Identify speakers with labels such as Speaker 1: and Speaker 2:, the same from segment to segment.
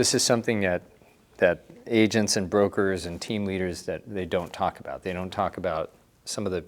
Speaker 1: This is something that agents and brokers and team leaders that they don't talk about. They don't talk about some of the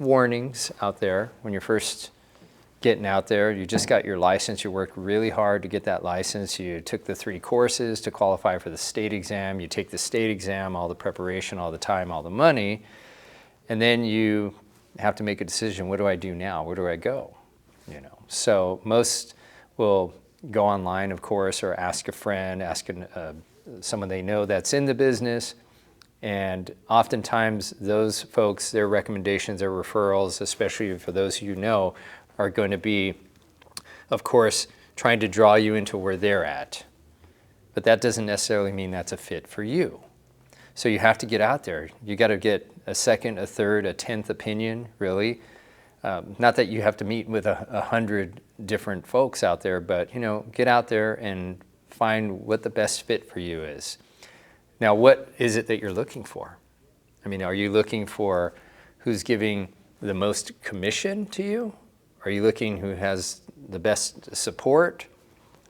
Speaker 1: warnings out there when you're first getting out there. You just got your license. You worked really hard to get that license. You took the 3 courses to qualify for the state exam. You take the state exam, all the preparation, all the time, all the money, and then you have to make a decision. What do I do now? Where do I go? So most will go online, of course, or ask a friend, ask someone they know that's in the business. And oftentimes those folks, their recommendations, their referrals, especially for those you know, are going to be, of course, trying to draw you into where they're at. But that doesn't necessarily mean that's a fit for you. So you have to get out there. You got to get a second, a third, a 10th opinion, really. Not that you have to meet with 100 different folks out there, but get out there and find what the best fit for you is. Now, what is it that you're looking for? Are you looking for who's giving the most commission to you? Are you looking who has the best support,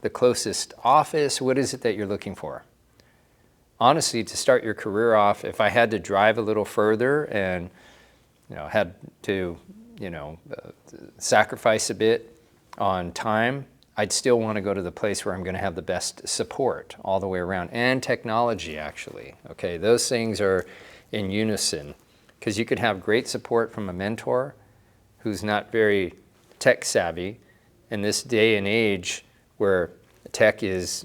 Speaker 1: the closest office? What is it that you're looking for? Honestly, to start your career off, if I had to drive a little further and had to sacrifice a bit on time, I'd still want to go to the place where I'm going to have the best support all the way around, and technology, actually. Okay, those things are in unison, because you could have great support from a mentor who's not very tech savvy in this day and age where tech is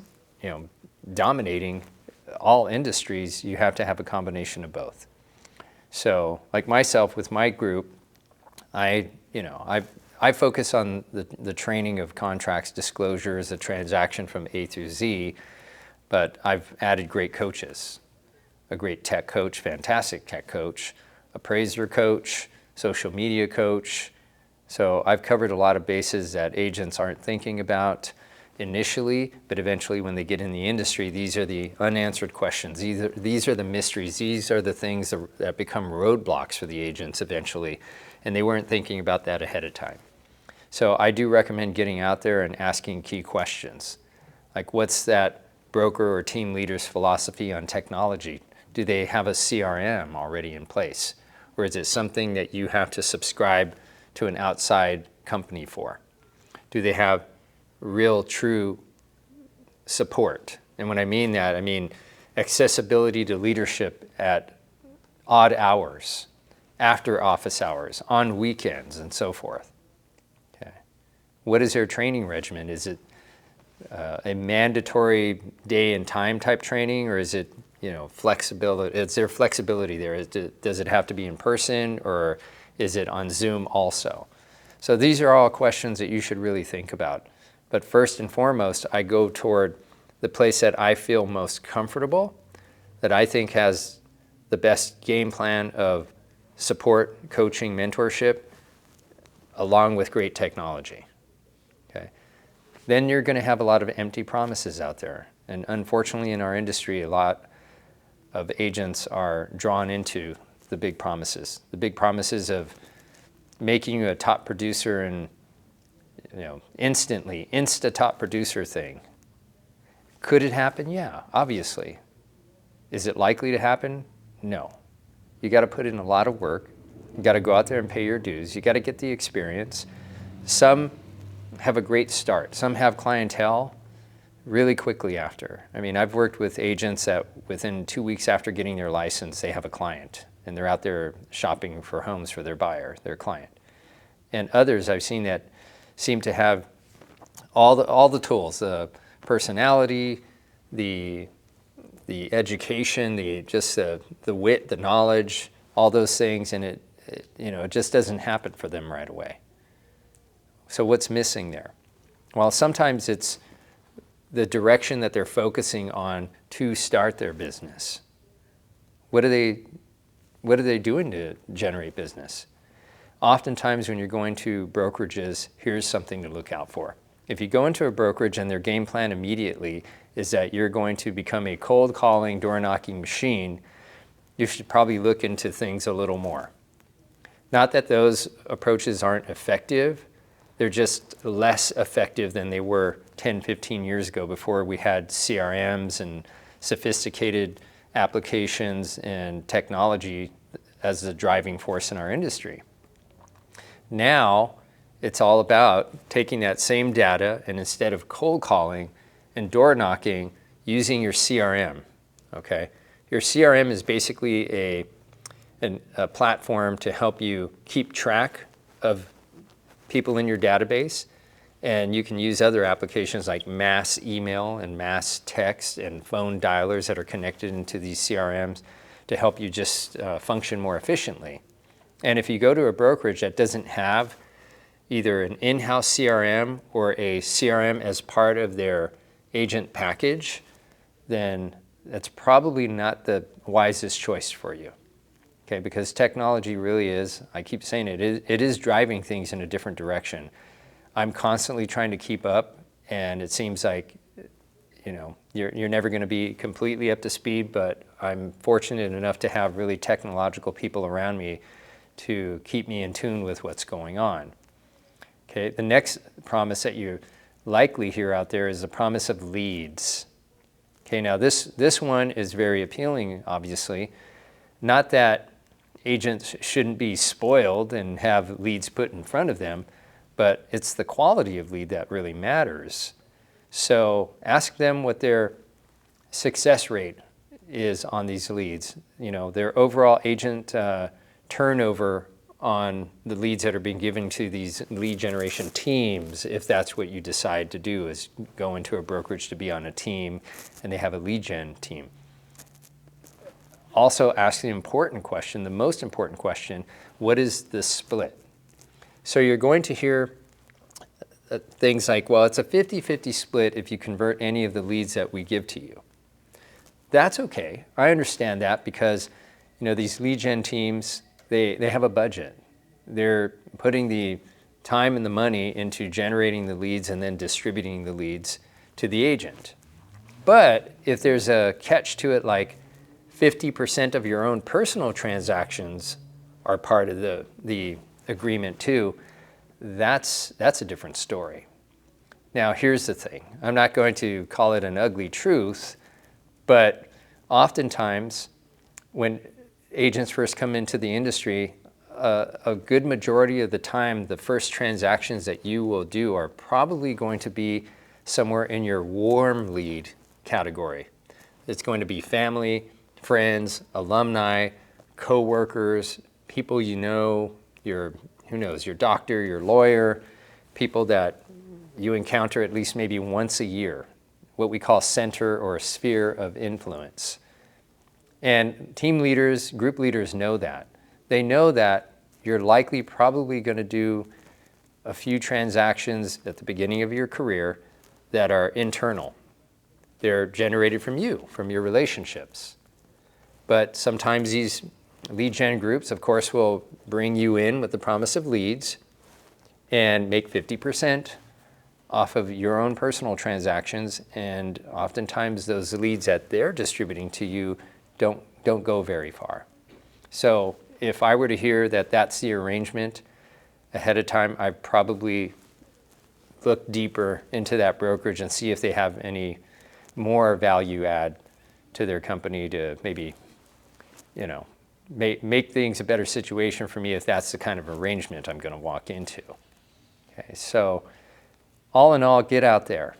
Speaker 1: dominating all industries. You have to have a combination of both. So like myself with my group, I focus on the training of contracts, disclosures, the transaction from A through Z, but I've added great coaches, a great tech coach, fantastic tech coach, appraiser coach, social media coach. So I've covered a lot of bases that agents aren't thinking about initially, but eventually when they get in the industry, these are the unanswered questions. These are the mysteries. These are the things that become roadblocks for the agents eventually, and they weren't thinking about that ahead of time. So I do recommend getting out there and asking key questions. Like, what's that broker or team leader's philosophy on technology? Do they have a CRM already in place? Or is it something that you have to subscribe to an outside company for? Do they have real, true support? And when I mean that, I mean accessibility to leadership at odd hours, after office hours, on weekends, and so forth. Okay. What is their training regimen? Is it a mandatory day and time type training, or is it flexibility? Is there flexibility there? Does it have to be in person, or is it on Zoom also? So these are all questions that you should really think about. But first and foremost, I go toward the place that I feel most comfortable, that I think has the best game plan of support, coaching, mentorship, along with great technology. Okay. Then you're going to have a lot of empty promises out there. And unfortunately in our industry, a lot of agents are drawn into the big promises. The big promises of making you a top producer and instantly, insta-top producer thing. Could it happen? Yeah, obviously. Is it likely to happen? No. You got to put in a lot of work. You got to go out there and pay your dues. You got to get the experience. Some have a great start. Some have clientele really quickly after. I've worked with agents that within 2 weeks after getting their license, they have a client, and they're out there shopping for homes for their buyer, their client. And others I've seen that seem to have all the tools, the personality, the education, the wit, the knowledge, all those things, and it just doesn't happen for them right away. So what's missing there? Well, sometimes it's the direction that they're focusing on to start their business. What are they doing to generate business? Oftentimes when you're going to brokerages, here's something to look out for. If you go into a brokerage and their game plan immediately is that you're going to become a cold calling, door knocking machine, you should probably look into things a little more. Not that those approaches aren't effective, they're just less effective than they were 10, 15 years ago before we had CRMs and sophisticated applications and technology as the driving force in our industry. Now, it's all about taking that same data and instead of cold calling and door knocking, using your CRM, okay? Your CRM is basically a platform to help you keep track of people in your database, and you can use other applications like mass email and mass text and phone dialers that are connected into these CRMs to help you just function more efficiently. And if you go to a brokerage that doesn't have either an in-house CRM or a CRM as part of their agent package, then that's probably not the wisest choice for you. Okay, because technology really is, I keep saying it is driving things in a different direction. I'm constantly trying to keep up, and it seems like, you know, you're never going to be completely up to speed, but I'm fortunate enough to have really technological people around me to keep me in tune with what's going on. Okay, the next promise that you likely hear out there is the promise of leads. Okay, now this one is very appealing, obviously. Not that agents shouldn't be spoiled and have leads put in front of them, but it's the quality of lead that really matters. So ask them what their success rate is on these leads. You know, their overall agent turnover on the leads that are being given to these lead generation teams, if that's what you decide to do, is go into a brokerage to be on a team and they have a lead gen team. Also ask the important question, the most important question, what is the split? So you're going to hear things like, well, it's a 50-50 split if you convert any of the leads that we give to you. That's okay. I understand that because, you know, these lead gen teams, they have a budget. They're putting the time and the money into generating the leads and then distributing the leads to the agent. But if there's a catch to it, like 50% of your own personal transactions are part of the agreement too, that's a different story. Now, here's the thing. I'm not going to call it an ugly truth, but oftentimes when agents first come into the industry, a good majority of the time, the first transactions that you will do are probably going to be somewhere in your warm lead category. It's going to be family, friends, alumni, co-workers, people you know, who knows, your doctor, your lawyer, people that you encounter at least maybe once a year, what we call center or sphere of influence. And team leaders, group leaders know that. They know that you're likely probably going to do a few transactions at the beginning of your career that are internal. They're generated from you, from your relationships. But sometimes these lead gen groups, of course, will bring you in with the promise of leads and make 50% off of your own personal transactions. And oftentimes those leads that they're distributing to you don't go very far. So if I were to hear that that's the arrangement ahead of time, I'd probably look deeper into that brokerage and see if they have any more value add to their company to maybe, you know, make things a better situation for me if that's the kind of arrangement I'm going to walk into. Okay, so all in all, get out there.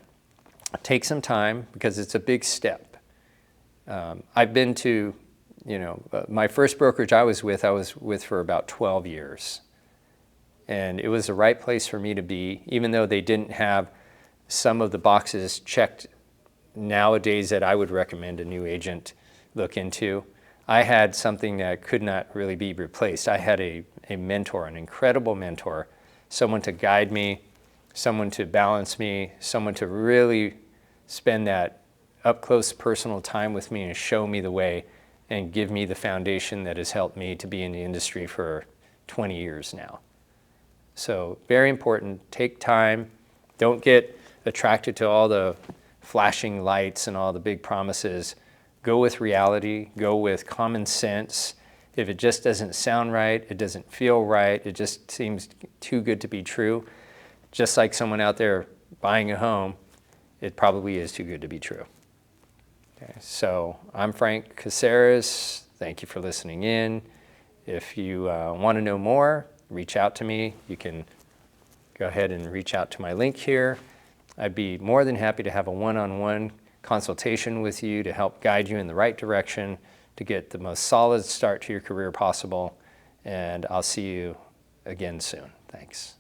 Speaker 1: Take some time because it's a big step. I've been to, you know, my first brokerage I was with for about 12 years. And it was the right place for me to be, even though they didn't have some of the boxes checked nowadays that I would recommend a new agent look into. I had something that could not really be replaced. I had a mentor, an incredible mentor, someone to guide me, someone to balance me, someone to really spend that up-close personal time with me and show me the way and give me the foundation that has helped me to be in the industry for 20 years now. So very important, take time. Don't get attracted to all the flashing lights and all the big promises. Go with reality, go with common sense. If it just doesn't sound right, it doesn't feel right, it just seems too good to be true. Just like someone out there buying a home, it probably is too good to be true. Okay, so I'm Frank Caceres. Thank you for listening in. If you want to know more, reach out to me. You can go ahead and reach out to my link here. I'd be more than happy to have a one-on-one consultation with you to help guide you in the right direction to get the most solid start to your career possible. And I'll see you again soon. Thanks.